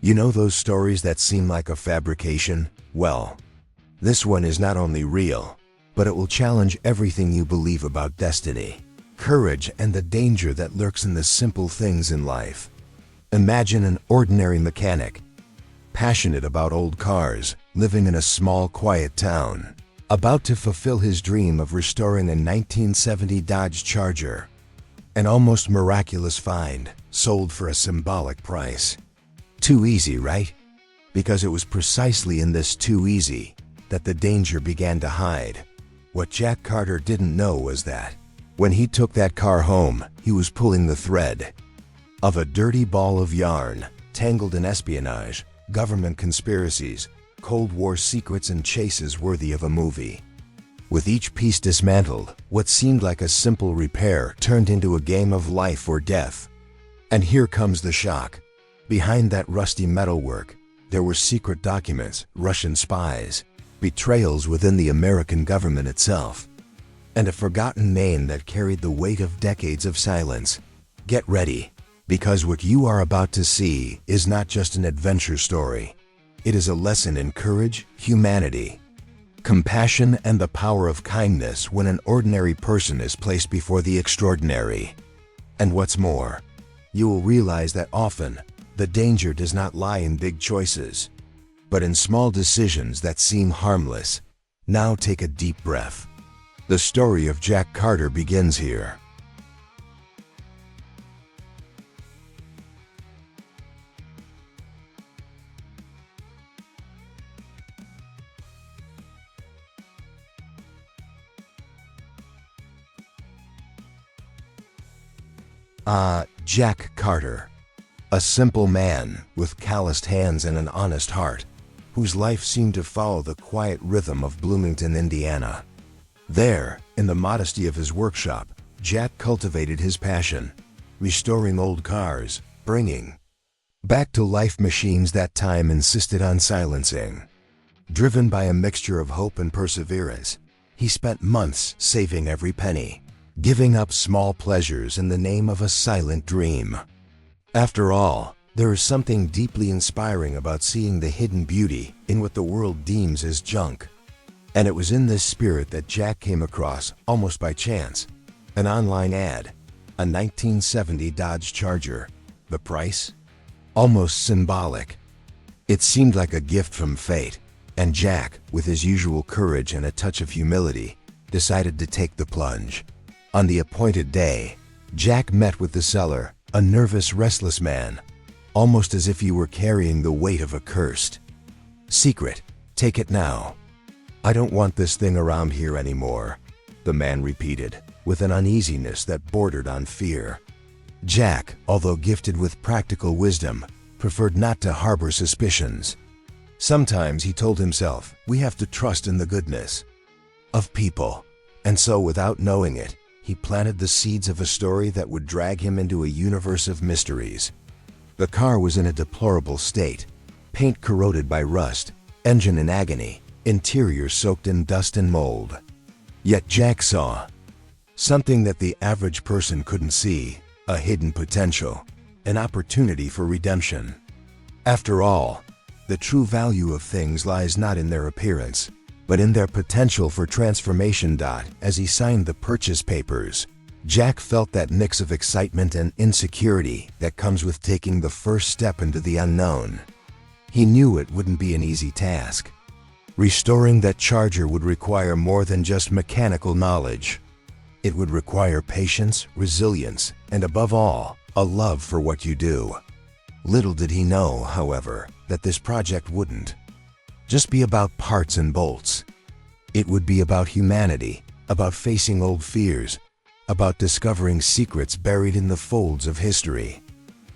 You know those stories that seem like a fabrication? Well, this one is not only real, but it will challenge everything you believe about destiny, courage, and the danger that lurks in the simple things in life. Imagine an ordinary mechanic, passionate about old cars, living in a small, quiet town, about to fulfill his dream of restoring a 1970 Dodge Charger. An almost miraculous find, sold for a symbolic price. Too easy, right? Because it was precisely in this too easy that the danger began to hide. What Jack Carter didn't know was that when he took that car home, he was pulling the thread of a dirty ball of yarn, tangled in espionage, government conspiracies, Cold War secrets, and chases worthy of a movie. With each piece dismantled, what seemed like a simple repair turned into a game of life or death. And here comes the shock. Behind that rusty metalwork, there were secret documents, Russian spies, betrayals within the American government itself, and a forgotten name that carried the weight of decades of silence. Get ready, because what you are about to see is not just an adventure story. It is a lesson in courage, humanity, compassion, and the power of kindness when an ordinary person is placed before the extraordinary. And what's more, you will realize that often, the danger does not lie in big choices, but in small decisions that seem harmless. Now take a deep breath. The story of Jack Carter begins here. Jack Carter. A simple man with calloused hands and an honest heart, whose life seemed to follow the quiet rhythm of Bloomington, Indiana. There, in the modesty of his workshop, Jack cultivated his passion, restoring old cars, bringing back to life machines that time insisted on silencing. Driven by a mixture of hope and perseverance, he spent months saving every penny, giving up small pleasures in the name of a silent dream. After all, there is something deeply inspiring about seeing the hidden beauty in what the world deems as junk. And it was in this spirit that Jack came across, almost by chance, an online ad, a 1970 Dodge Charger. The price? Almost symbolic. It seemed like a gift from fate, and Jack, with his usual courage and a touch of humility, decided to take the plunge. On the appointed day, Jack met with the seller, a nervous, restless man, almost as if he were carrying the weight of a cursed secret. Take it now. I don't want this thing around here anymore, the man repeated, with an uneasiness that bordered on fear. Jack, although gifted with practical wisdom, preferred not to harbor suspicions. Sometimes, he told himself, we have to trust in the goodness of people. And so, without knowing it, he planted the seeds of a story that would drag him into a universe of mysteries. The car was in a deplorable state, paint corroded by rust, engine in agony, interior soaked in dust and mold. Yet Jack saw something that the average person couldn't see, a hidden potential, an opportunity for redemption. After all, the true value of things lies not in their appearance, but in their potential for transformation. As he signed the purchase papers, Jack felt that mix of excitement and insecurity that comes with taking the first step into the unknown. He knew it wouldn't be an easy task. Restoring that Charger would require more than just mechanical knowledge. It would require patience, resilience, and above all, a love for what you do. Little did he know, however, that this project wouldn't just be about parts and bolts. It would be about humanity, about facing old fears, about discovering secrets buried in the folds of history.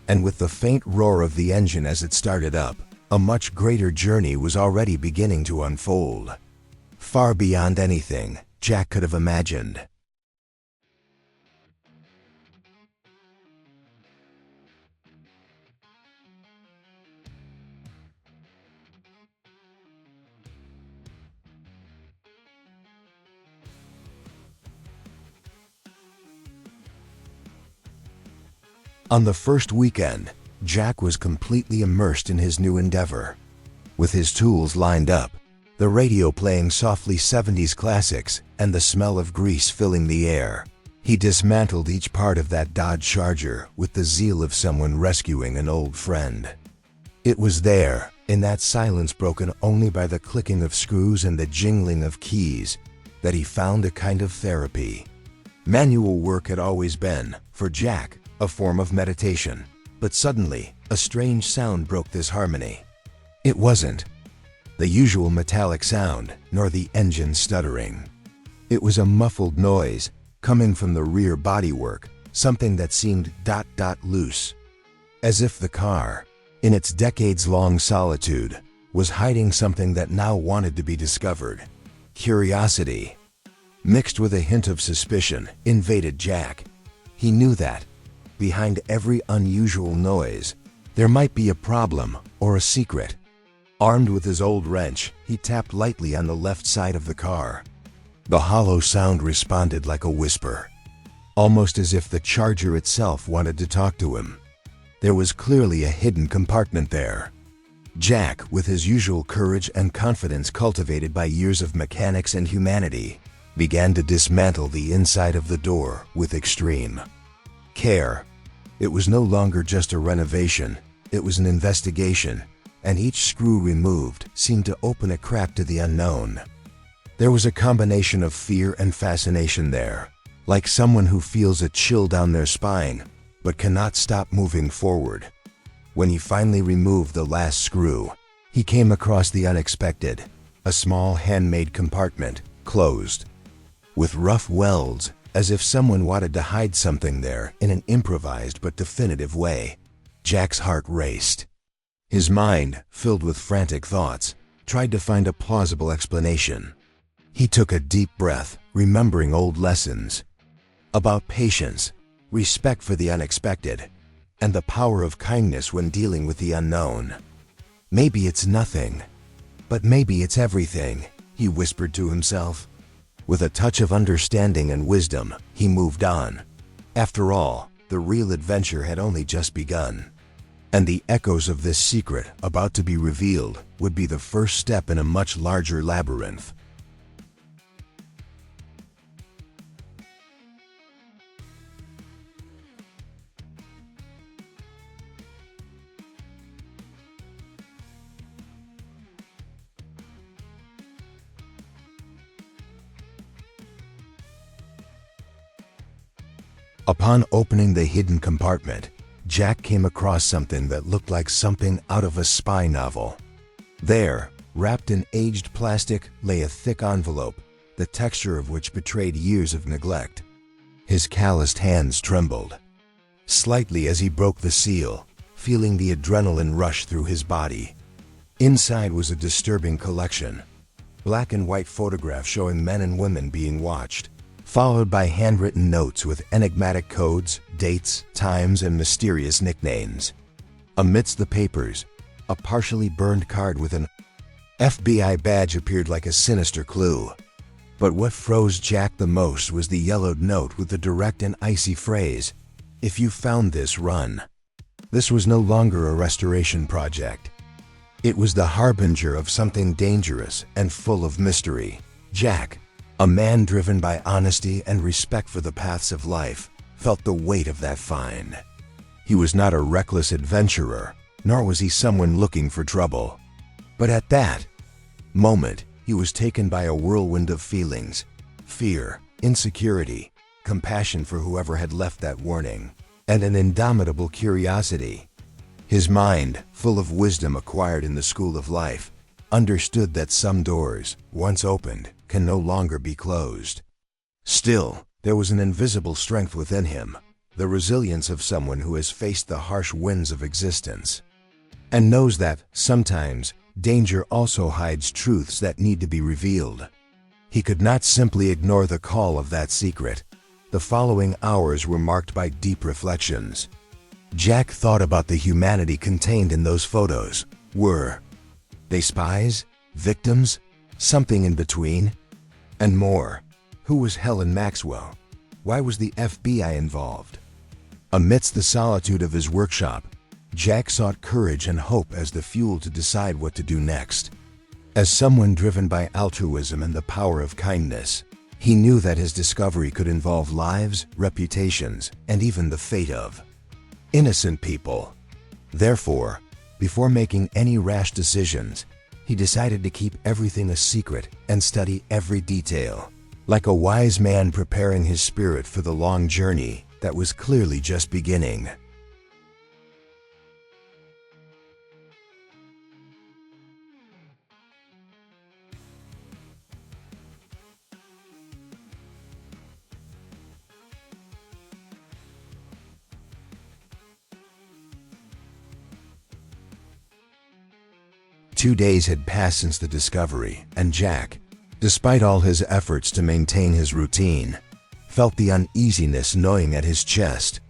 And with the faint roar of the engine as it started up, a much greater journey was already beginning to unfold, far beyond anything Jack could have imagined. On the first weekend, Jack was completely immersed in his new endeavor. With his tools lined up, the radio playing softly 70s classics, and the smell of grease filling the air, he dismantled each part of that Dodge Charger with the zeal of someone rescuing an old friend. It was there, in that silence broken only by the clicking of screws and the jingling of keys, that he found a kind of therapy. Manual work had always been, for Jack, a form of meditation, but suddenly, a strange sound broke this harmony. It wasn't the usual metallic sound, nor the engine stuttering. It was a muffled noise, coming from the rear bodywork, something that seemed loose. As if the car, in its decades-long solitude, was hiding something that now wanted to be discovered. Curiosity, mixed with a hint of suspicion, invaded Jack. He knew that, behind every unusual noise, there might be a problem or a secret. Armed with his old wrench, he tapped lightly on the left side of the car. The hollow sound responded like a whisper, almost as if the Charger itself wanted to talk to him. There was clearly a hidden compartment there. Jack, with his usual courage and confidence cultivated by years of mechanics and humanity, began to dismantle the inside of the door with extreme care. It was no longer just a renovation, it was an investigation, and each screw removed seemed to open a crack to the unknown. There was a combination of fear and fascination there, like someone who feels a chill down their spine, but cannot stop moving forward. When he finally removed the last screw, he came across the unexpected, a small handmade compartment, closed, with rough welds, as if someone wanted to hide something there in an improvised but definitive way. Jack's heart raced. His mind, filled with frantic thoughts, tried to find a plausible explanation. He took a deep breath, remembering old lessons about patience, respect for the unexpected, and the power of kindness when dealing with the unknown. Maybe it's nothing, but maybe it's everything, he whispered to himself. With a touch of understanding and wisdom, he moved on. After all, the real adventure had only just begun. And the echoes of this secret about to be revealed would be the first step in a much larger labyrinth. Upon opening the hidden compartment, Jack came across something that looked like something out of a spy novel. There, wrapped in aged plastic, lay a thick envelope, the texture of which betrayed years of neglect. His calloused hands trembled slightly as he broke the seal, feeling the adrenaline rush through his body. Inside was a disturbing collection, black and white photographs showing men and women being watched, followed by handwritten notes with enigmatic codes, dates, times, and mysterious nicknames. Amidst the papers, a partially burned card with an FBI badge appeared like a sinister clue. But what froze Jack the most was the yellowed note with the direct and icy phrase, "If you found this, run." This was no longer a restoration project. It was the harbinger of something dangerous and full of mystery. Jack, a man driven by honesty and respect for the paths of life, felt the weight of that find. He was not a reckless adventurer, nor was he someone looking for trouble. But at that moment, he was taken by a whirlwind of feelings: fear, insecurity, compassion for whoever had left that warning, and an indomitable curiosity. His mind, full of wisdom acquired in the school of life, understood that some doors, once opened, can no longer be closed. Still, there was an invisible strength within him, the resilience of someone who has faced the harsh winds of existence, and knows that, sometimes, danger also hides truths that need to be revealed. He could not simply ignore the call of that secret. The following hours were marked by deep reflections. Jack thought about the humanity contained in those photos. Were they spies? Victims? Something in between? And more. Who was Helen Maxwell? Why was the FBI involved? Amidst the solitude of his workshop, Jack sought courage and hope as the fuel to decide what to do next. As someone driven by altruism and the power of kindness, he knew that his discovery could involve lives, reputations, and even the fate of innocent people. Therefore, before making any rash decisions, he decided to keep everything a secret and study every detail, like a wise man preparing his spirit for the long journey that was clearly just beginning. Two days had passed since the discovery, and Jack, despite all his efforts to maintain his routine, felt the uneasiness gnawing at his chest.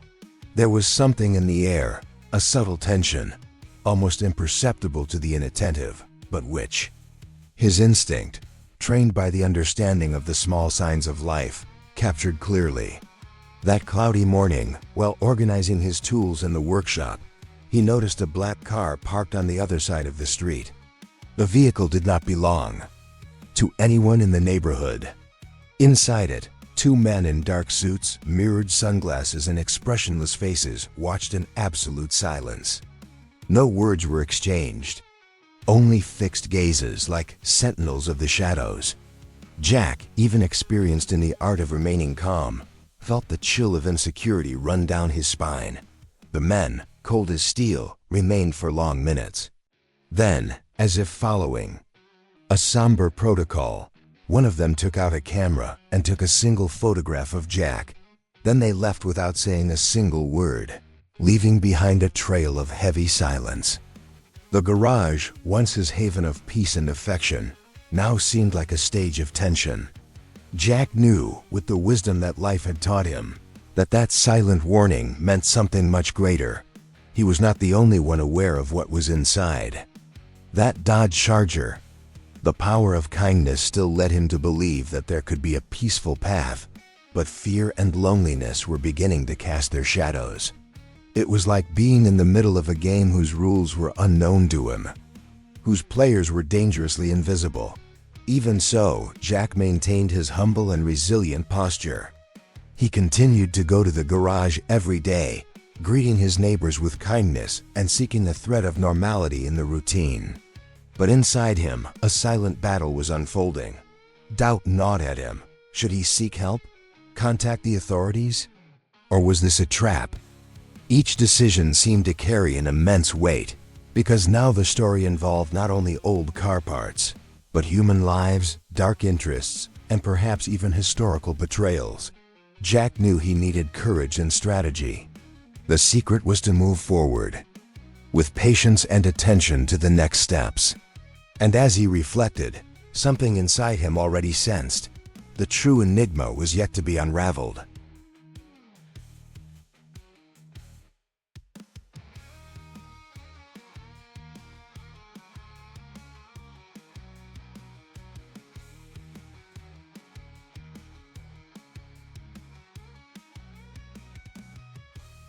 There was something in the air, a subtle tension, almost imperceptible to the inattentive, but which his instinct, trained by the understanding of the small signs of life, captured clearly. That cloudy morning, while organizing his tools in the workshop, he noticed a black car parked on the other side of the street. The vehicle did not belong to anyone in the neighborhood. Inside it, two men in dark suits, mirrored sunglasses, and expressionless faces watched in absolute silence. No words were exchanged, only fixed gazes like sentinels of the shadows. Jack, even experienced in the art of remaining calm, felt the chill of insecurity run down his spine. The men, cold as steel, remained for long minutes. Then, as if following a somber protocol, one of them took out a camera and took a single photograph of Jack. Then they left without saying a single word, leaving behind a trail of heavy silence. The garage, once his haven of peace and affection, now seemed like a stage of tension. Jack knew, with the wisdom that life had taught him, that silent warning meant something much greater. He was not the only one aware of what was inside. That Dodge Charger. The power of kindness still led him to believe that there could be a peaceful path, but fear and loneliness were beginning to cast their shadows. It was like being in the middle of a game whose rules were unknown to him, whose players were dangerously invisible. Even so, Jack maintained his humble and resilient posture. He continued to go to the garage every day, greeting his neighbors with kindness and seeking a thread of normality in the routine. But inside him, a silent battle was unfolding. Doubt gnawed at him. Should he seek help? Contact the authorities? Or was this a trap? Each decision seemed to carry an immense weight, because now the story involved not only old car parts, but human lives, dark interests, and perhaps even historical betrayals. Jack knew he needed courage and strategy. The secret was to move forward, with patience and attention to the next steps. And as he reflected, something inside him already sensed. The true enigma was yet to be unraveled.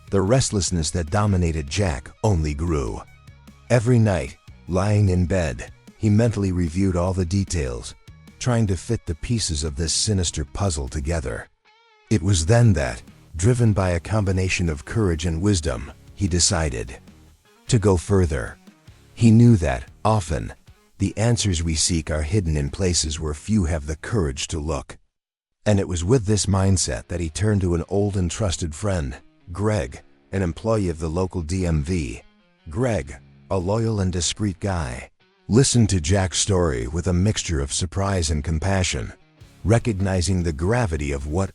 The restlessness that dominated Jack only grew. Every night, lying in bed, he mentally reviewed all the details, trying to fit the pieces of this sinister puzzle together. It was then that, driven by a combination of courage and wisdom, he decided to go further. He knew that, often, the answers we seek are hidden in places where few have the courage to look. And it was with this mindset that he turned to an old and trusted friend, Greg, an employee of the local DMV. Greg, a loyal and discreet guy, listened to Jack's story with a mixture of surprise and compassion, recognizing the gravity of what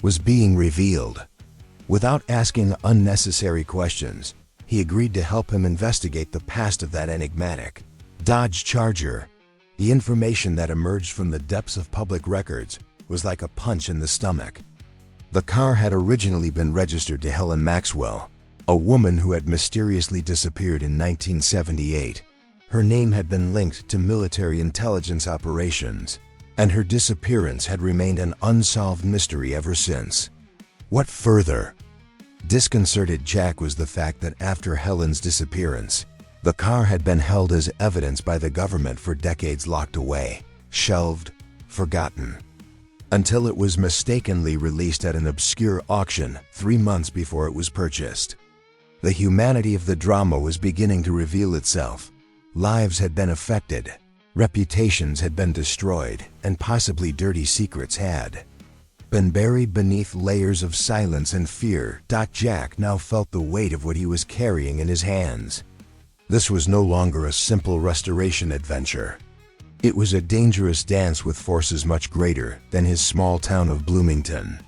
was being revealed. Without asking unnecessary questions, he agreed to help him investigate the past of that enigmatic Dodge Charger. The information that emerged from the depths of public records was like a punch in the stomach. The car had originally been registered to Helen Maxwell, a woman who had mysteriously disappeared in 1978. Her name had been linked to military intelligence operations, and her disappearance had remained an unsolved mystery ever since. What further Disconcerted Jack was the fact that after Helen's disappearance, the car had been held as evidence by the government for decades, locked away, shelved, forgotten, until it was mistakenly released at an obscure auction 3 months before it was purchased. The humanity of the drama was beginning to reveal itself. Lives had been affected, reputations had been destroyed, and possibly dirty secrets had been buried beneath layers of silence and fear. Jack now felt the weight of what he was carrying in his hands. This was no longer a simple restoration adventure. It was a dangerous dance with forces much greater than his small town of Bloomington.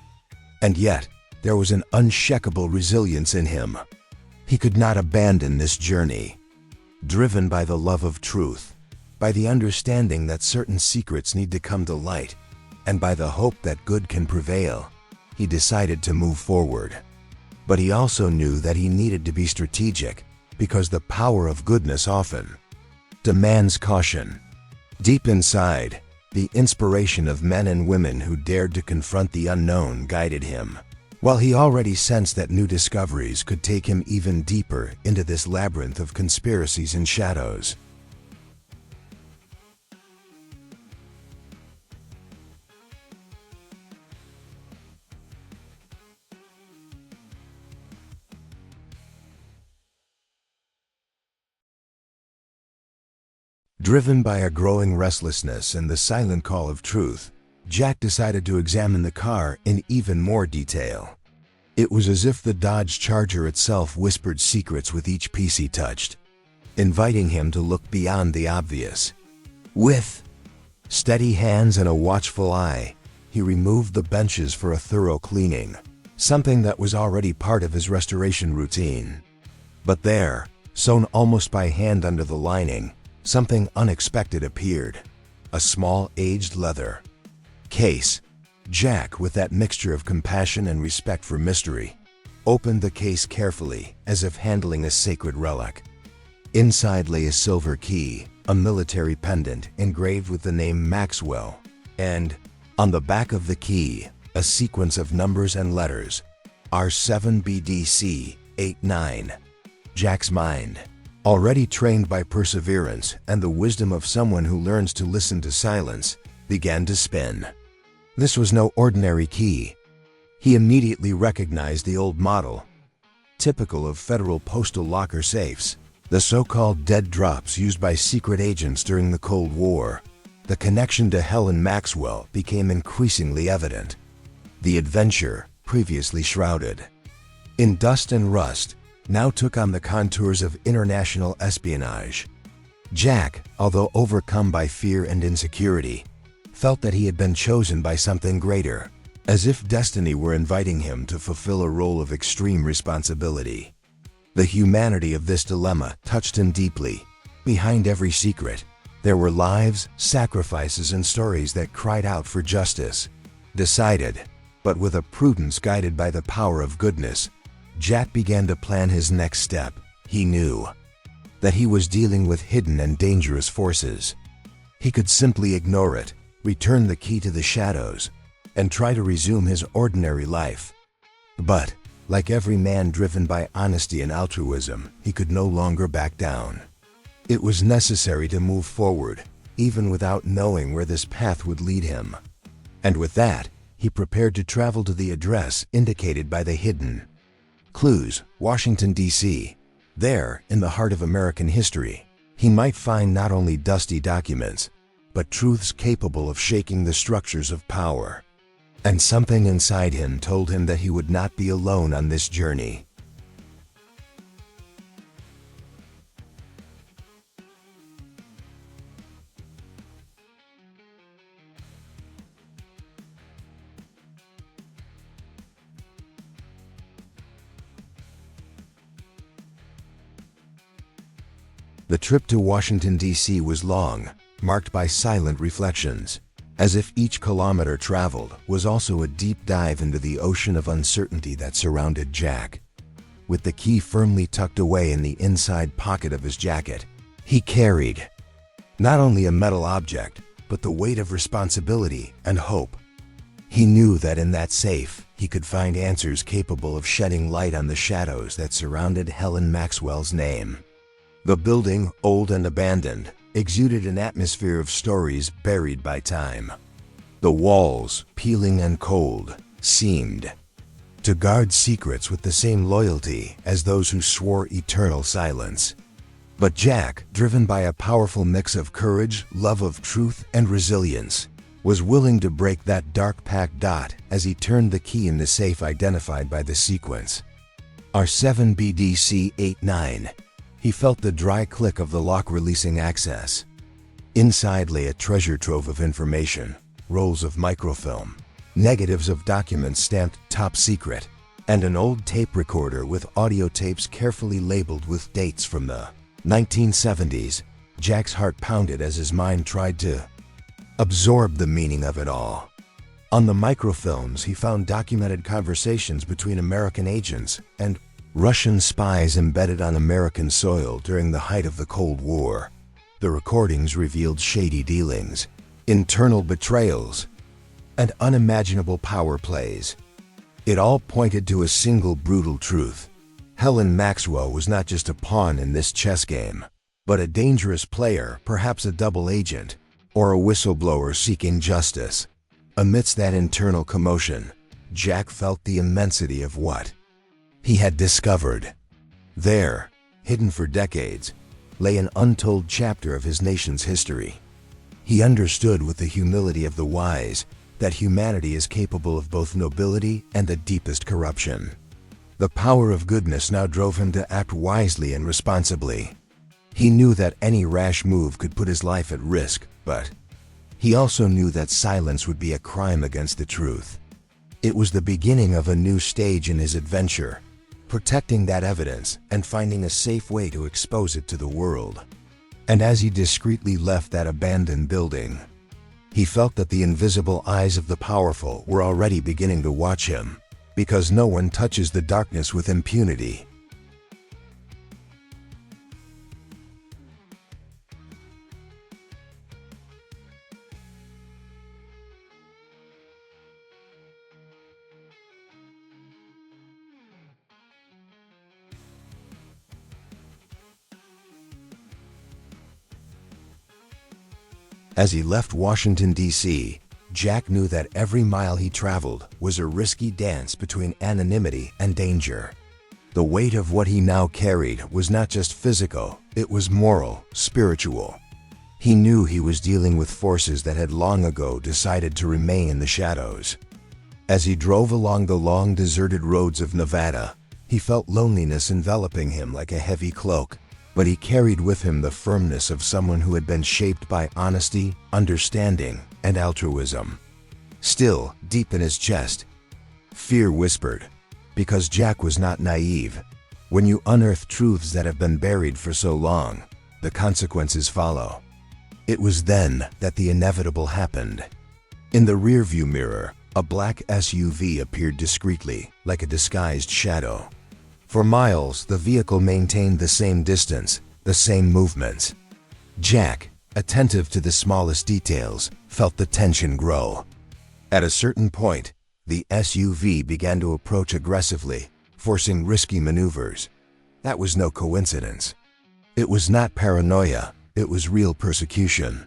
And yet, there was an unshakable resilience in him. He could not abandon this journey. Driven by the love of truth, by the understanding that certain secrets need to come to light, and by the hope that good can prevail, he decided to move forward. But he also knew that he needed to be strategic, because the power of goodness often demands caution. Deep inside, the inspiration of men and women who dared to confront the unknown guided him, while he already sensed that new discoveries could take him even deeper into this labyrinth of conspiracies and shadows. Driven by a growing restlessness and the silent call of truth, Jack decided to examine the car in even more detail. It was as if the Dodge Charger itself whispered secrets with each piece he touched, inviting him to look beyond the obvious. With steady hands and a watchful eye, he removed the benches for a thorough cleaning, something that was already part of his restoration routine. But there, sewn almost by hand under the lining, something unexpected appeared. A small, aged leather case. Jack, with that mixture of compassion and respect for mystery, opened the case carefully, as if handling a sacred relic. Inside lay a silver key, a military pendant engraved with the name Maxwell, and, on the back of the key, a sequence of numbers and letters. R7BDC 89. Jack's mind, already trained by perseverance and the wisdom of someone who learns to listen to silence, began to spin. This was no ordinary key. He immediately recognized the old model, typical of federal postal locker safes, the so-called dead drops used by secret agents during the Cold War. The connection to Helen Maxwell became increasingly evident. The adventure, previously shrouded in dust and rust, now took on the contours of international espionage. Jack, although overcome by fear and insecurity, felt that he had been chosen by something greater, as if destiny were inviting him to fulfill a role of extreme responsibility. The humanity of this dilemma touched him deeply. Behind every secret, there were lives, sacrifices, and stories that cried out for justice. Decided, but with a prudence guided by the power of goodness, Jack began to plan his next step. He knew that he was dealing with hidden and dangerous forces. He could simply ignore it, return the key to the shadows, and try to resume his ordinary life. But, like every man driven by honesty and altruism, he could no longer back down. It was necessary to move forward, even without knowing where this path would lead him. And with that, he prepared to travel to the address indicated by the hidden clues, Washington, D.C. There, in the heart of American history, he might find not only dusty documents, but truths capable of shaking the structures of power. And something inside him told him that he would not be alone on this journey. The trip to Washington, D.C. was long, marked by silent reflections, as if each kilometer traveled was also a deep dive into the ocean of uncertainty that surrounded Jack. With the key firmly tucked away in the inside pocket of his jacket, he carried not only a metal object, but the weight of responsibility and hope. He knew that in that safe, he could find answers capable of shedding light on the shadows that surrounded Helen Maxwell's name. The building, old and abandoned, exuded an atmosphere of stories buried by time. The walls, peeling and cold, seemed to guard secrets with the same loyalty as those who swore eternal silence. But Jack, driven by a powerful mix of courage, love of truth, and resilience, was willing to break that dark packed dot as he turned the key in the safe identified by the sequence. R7BDC89. He felt the dry click of the lock releasing access. Inside lay a treasure trove of information, rolls of microfilm, negatives of documents stamped top secret, and an old tape recorder with audio tapes carefully labeled with dates from the 1970s. Jack's heart pounded as his mind tried to absorb the meaning of it all. On the microfilms, he found documented conversations between American agents and Russian spies embedded on American soil during the height of the Cold War. The recordings revealed shady dealings, internal betrayals, and unimaginable power plays. It all pointed to a single brutal truth. Helen Maxwell was not just a pawn in this chess game, but a dangerous player, perhaps a double agent, or a whistleblower seeking justice. Amidst that internal commotion, Jack felt the immensity of what he had discovered. There, hidden for decades, lay an untold chapter of his nation's history. He understood with the humility of the wise that humanity is capable of both nobility and the deepest corruption. The power of goodness now drove him to act wisely and responsibly. He knew that any rash move could put his life at risk, but he also knew that silence would be a crime against the truth. It was the beginning of a new stage in his adventure, protecting that evidence and finding a safe way to expose it to the world. And as he discreetly left that abandoned building, he felt that the invisible eyes of the powerful were already beginning to watch him, because no one touches the darkness with impunity. As he left Washington, D.C., Jack knew that every mile he traveled was a risky dance between anonymity and danger. The weight of what he now carried was not just physical, it was moral, spiritual. He knew he was dealing with forces that had long ago decided to remain in the shadows. As he drove along the long, deserted roads of Nevada, he felt loneliness enveloping him like a heavy cloak. But he carried with him the firmness of someone who had been shaped by honesty, understanding, and altruism. Still, deep in his chest, fear whispered, because Jack was not naive. When you unearth truths that have been buried for so long, the consequences follow. It was then that the inevitable happened. In the rearview mirror, a black SUV appeared discreetly, like a disguised shadow. For miles, the vehicle maintained the same distance, the same movements. Jack, attentive to the smallest details, felt the tension grow. At a certain point, the SUV began to approach aggressively, forcing risky maneuvers. That was no coincidence. It was not paranoia, it was real persecution.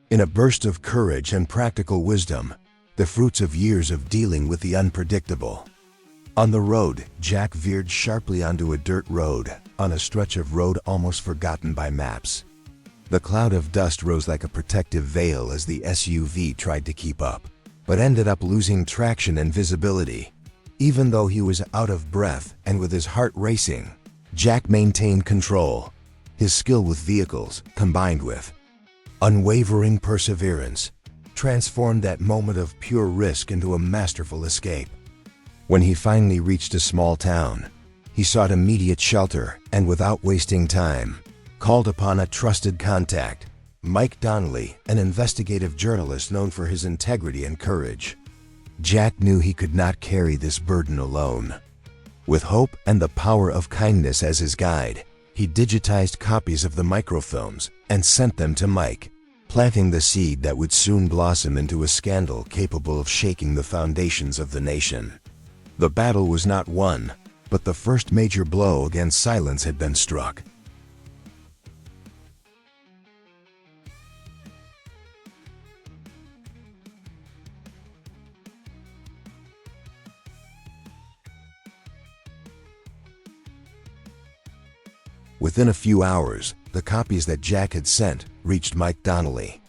In a burst of courage and practical wisdom, the fruits of years of dealing with the unpredictable. On the road, Jack veered sharply onto a dirt road, on a stretch of road almost forgotten by maps. The cloud of dust rose like a protective veil as the SUV tried to keep up, but ended up losing traction and visibility. Even though he was out of breath and with his heart racing, Jack maintained control. His skill with vehicles, combined with unwavering perseverance, transformed that moment of pure risk into a masterful escape. When he finally reached a small town, he sought immediate shelter and, without wasting time, called upon a trusted contact, Mike Donnelly, an investigative journalist known for his integrity and courage. Jack knew he could not carry this burden alone. With hope and the power of kindness as his guide, he digitized copies of the microfilms and sent them to Mike, planting the seed that would soon blossom into a scandal capable of shaking the foundations of the nation. The battle was not won, but the first major blow against silence had been struck. Within a few hours, the copies that Jack had sent reached Mike Donnelly.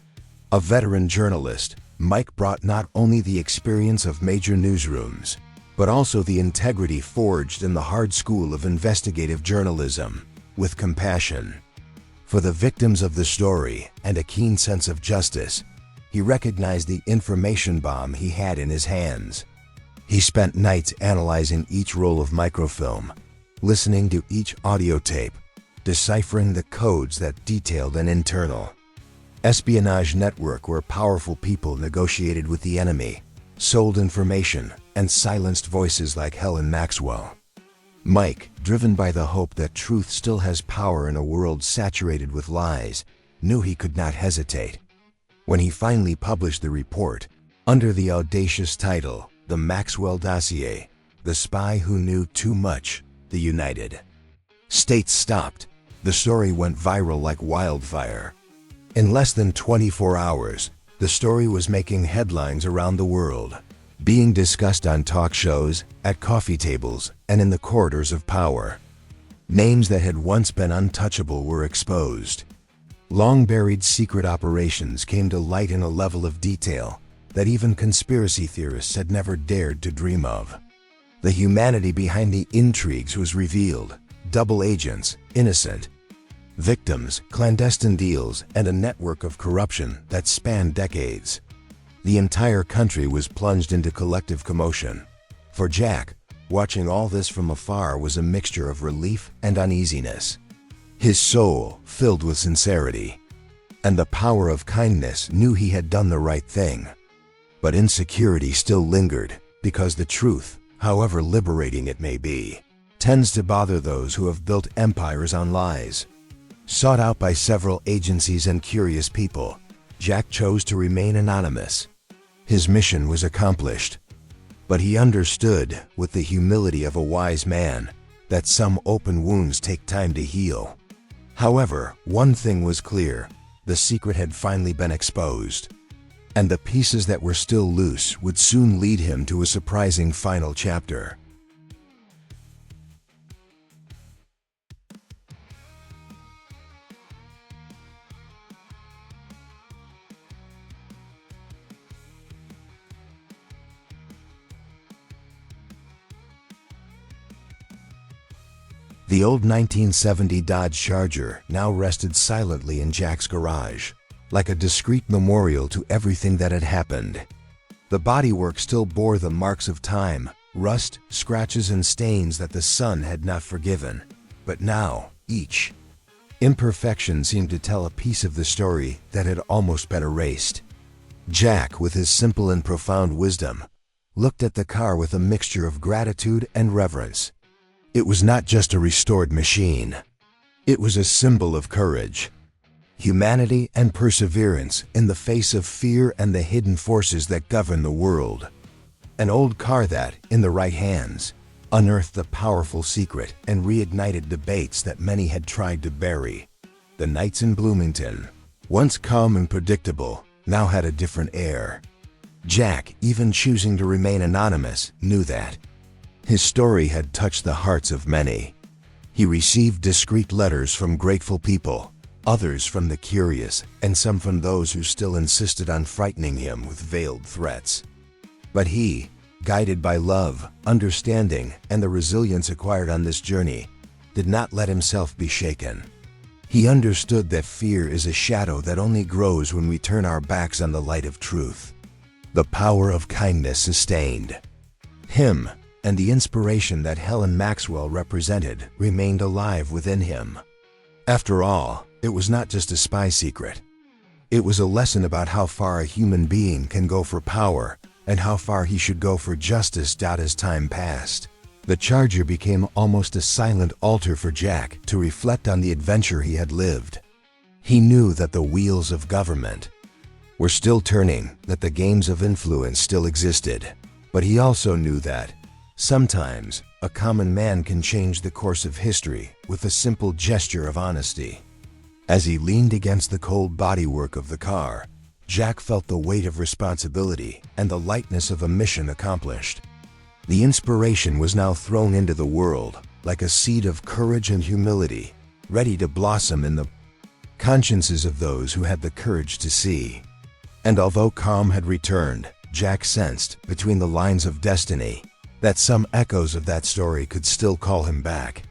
A veteran journalist, Mike brought not only the experience of major newsrooms, but also the integrity forged in the hard school of investigative journalism, with compassion for the victims of the story and a keen sense of justice. He recognized the information bomb he had in his hands. He spent nights analyzing each roll of microfilm, listening to each audio tape, deciphering the codes that detailed an internal espionage network where powerful people negotiated with the enemy, sold information, and silenced voices like Helen Maxwell. Mike, driven by the hope that truth still has power in a world saturated with lies, knew he could not hesitate. When he finally published the report, under the audacious title, The Maxwell Dossier, The Spy Who Knew Too Much, the United States stopped. The story went viral like wildfire. In less than 24 hours, the story was making headlines around the world, being discussed on talk shows, at coffee tables, and in the corridors of power. Names that had once been untouchable were exposed. Long-buried secret operations came to light in a level of detail that even conspiracy theorists had never dared to dream of. The humanity behind the intrigues was revealed: double agents, innocent victims, clandestine deals, and a network of corruption that spanned decades. The entire country was plunged into collective commotion. For Jack, watching all this from afar was a mixture of relief and uneasiness. His soul filled with sincerity, and the power of kindness knew he had done the right thing. But insecurity still lingered, because the truth, however liberating it may be, tends to bother those who have built empires on lies. Sought out by several agencies and curious people, Jack chose to remain anonymous. His mission was accomplished, but he understood, with the humility of a wise man, that some open wounds take time to heal. However, one thing was clear: the secret had finally been exposed, and the pieces that were still loose would soon lead him to a surprising final chapter. The old 1970 Dodge Charger now rested silently in Jack's garage, like a discreet memorial to everything that had happened. The bodywork still bore the marks of time, rust, scratches, and stains that the sun had not forgiven. But now, each imperfection seemed to tell a piece of the story that had almost been erased. Jack, with his simple and profound wisdom, looked at the car with a mixture of gratitude and reverence. It was not just a restored machine. It was a symbol of courage, humanity, and perseverance in the face of fear and the hidden forces that govern the world. An old car that, in the right hands, unearthed a powerful secret and reignited debates that many had tried to bury. The nights in Bloomington, once calm and predictable, now had a different air. Jack, even choosing to remain anonymous, knew that his story had touched the hearts of many. He received discreet letters from grateful people, others from the curious, and some from those who still insisted on frightening him with veiled threats. But he, guided by love, understanding, and the resilience acquired on this journey, did not let himself be shaken. He understood that fear is a shadow that only grows when we turn our backs on the light of truth. The power of kindness sustained him, and the inspiration that Helen Maxwell represented remained alive within him. After all, it was not just a spy secret. It was a lesson about how far a human being can go for power and how far he should go for justice. As time passed, the Charger became almost a silent altar for Jack to reflect on the adventure he had lived. He knew that the wheels of government were still turning, that the games of influence still existed, but he also knew that Sometimes, a common man can change the course of history with a simple gesture of honesty. As he leaned against the cold bodywork of the car, Jack felt the weight of responsibility and the lightness of a mission accomplished. The inspiration was now thrown into the world, like a seed of courage and humility, ready to blossom in the consciences of those who had the courage to see. And although calm had returned, Jack sensed, between the lines of destiny, that some echoes of that story could still call him back.